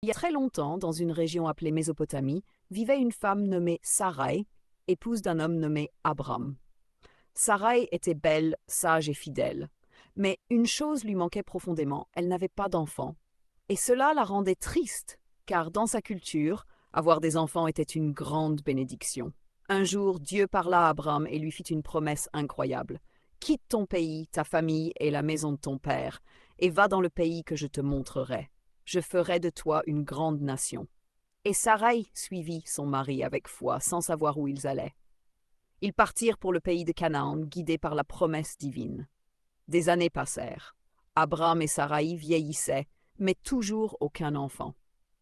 y a très longtemps, dans une région appelée Mésopotamie, vivait une femme nommée Sarai, épouse d'un homme nommé Abram. Sarai était belle, sage et fidèle. Mais une chose lui manquait profondément, elle n'avait pas d'enfant. Et cela la rendait triste, car dans sa culture, avoir des enfants était une grande bénédiction. Un jour, Dieu parla à Abram et lui fit une promesse incroyable. Quitte ton pays, ta famille et la maison de ton père, et va dans le pays que je te montrerai. Je ferai de toi une grande nation. Et Sarai suivit son mari avec foi, sans savoir où ils allaient. Ils partirent pour le pays de Canaan, guidés par la promesse divine. Des années passèrent. Abram et Sarai vieillissaient, mais toujours aucun enfant.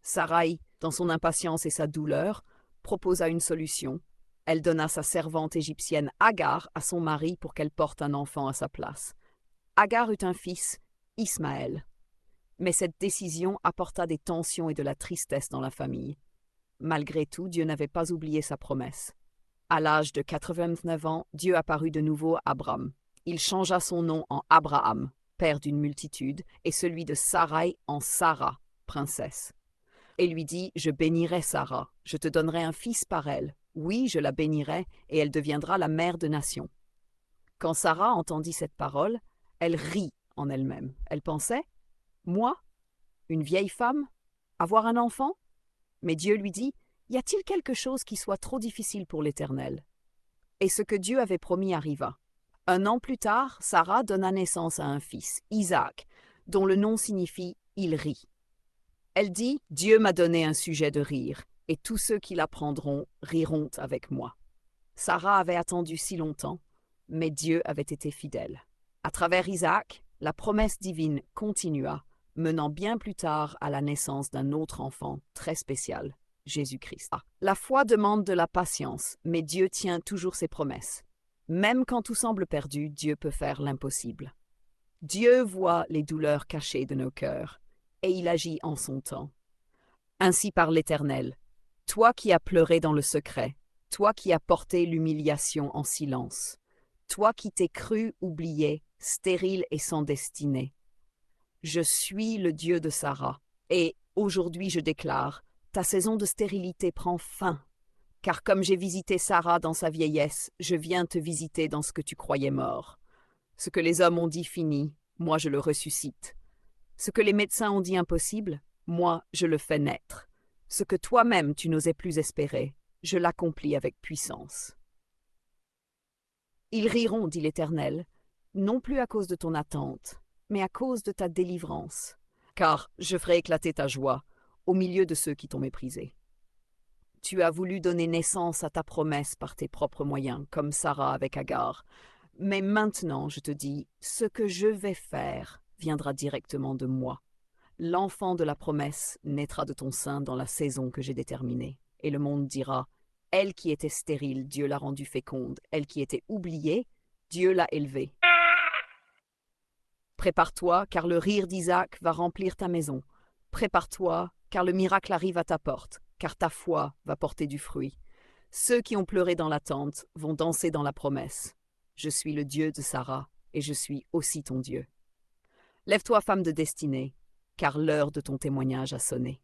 Sarai, dans son impatience et sa douleur, proposa une solution. Elle donna sa servante égyptienne Agar à son mari pour qu'elle porte un enfant à sa place. Agar eut un fils, Ismaël. Mais cette décision apporta des tensions et de la tristesse dans la famille. Malgré tout, Dieu n'avait pas oublié sa promesse. À l'âge de 89 ans, Dieu apparut de nouveau à Abram. Il changea son nom en Abraham, père d'une multitude, et celui de Sarai en Sarah, princesse. Et lui dit, « Je bénirai Sarah, je te donnerai un fils par elle. Oui, je la bénirai, et elle deviendra la mère de nations. » Quand Sarah entendit cette parole, elle rit en elle-même. Elle pensait, « Moi, une vieille femme, avoir un enfant ?» Mais Dieu lui dit, « Y a-t-il quelque chose qui soit trop difficile pour l'Éternel ?» Et ce que Dieu avait promis arriva. Un an plus tard, Sarah donna naissance à un fils, Isaac, dont le nom signifie « il rit ». Elle dit, « Dieu m'a donné un sujet de rire, et tous ceux qui l'apprendront riront avec moi. » Sarah avait attendu si longtemps, mais Dieu avait été fidèle. À travers Isaac, la promesse divine continua, menant bien plus tard à la naissance d'un autre enfant très spécial, Jésus-Christ. La foi demande de la patience, mais Dieu tient toujours ses promesses. Même quand tout semble perdu, Dieu peut faire l'impossible. Dieu voit les douleurs cachées de nos cœurs, et il agit en son temps. Ainsi parle l'Éternel, toi qui as pleuré dans le secret, toi qui as porté l'humiliation en silence, toi qui t'es cru oublié, stérile et sans destinée. Je suis le Dieu de Sarah, et aujourd'hui je déclare, ta saison de stérilité prend fin. Car comme j'ai visité Sarah dans sa vieillesse, je viens te visiter dans ce que tu croyais mort. Ce que les hommes ont dit fini, moi je le ressuscite. Ce que les médecins ont dit impossible, moi je le fais naître. Ce que toi-même tu n'osais plus espérer, je l'accomplis avec puissance. Ils riront, dit l'Éternel, non plus à cause de ton attente, mais à cause de ta délivrance. Car je ferai éclater ta joie au milieu de ceux qui t'ont méprisé. Tu as voulu donner naissance à ta promesse par tes propres moyens, comme Sarah avec Agar. Mais maintenant, je te dis, ce que je vais faire viendra directement de moi. L'enfant de la promesse naîtra de ton sein dans la saison que j'ai déterminée. Et le monde dira, elle qui était stérile, Dieu l'a rendue féconde. Elle qui était oubliée, Dieu l'a élevée. Prépare-toi, car le rire d'Isaac va remplir ta maison. Prépare-toi, car le miracle arrive à ta porte, car ta foi va porter du fruit. Ceux qui ont pleuré dans l'attente vont danser dans la promesse. Je suis le Dieu de Sarah, et je suis aussi ton Dieu. Lève-toi, femme de destinée, car l'heure de ton témoignage a sonné.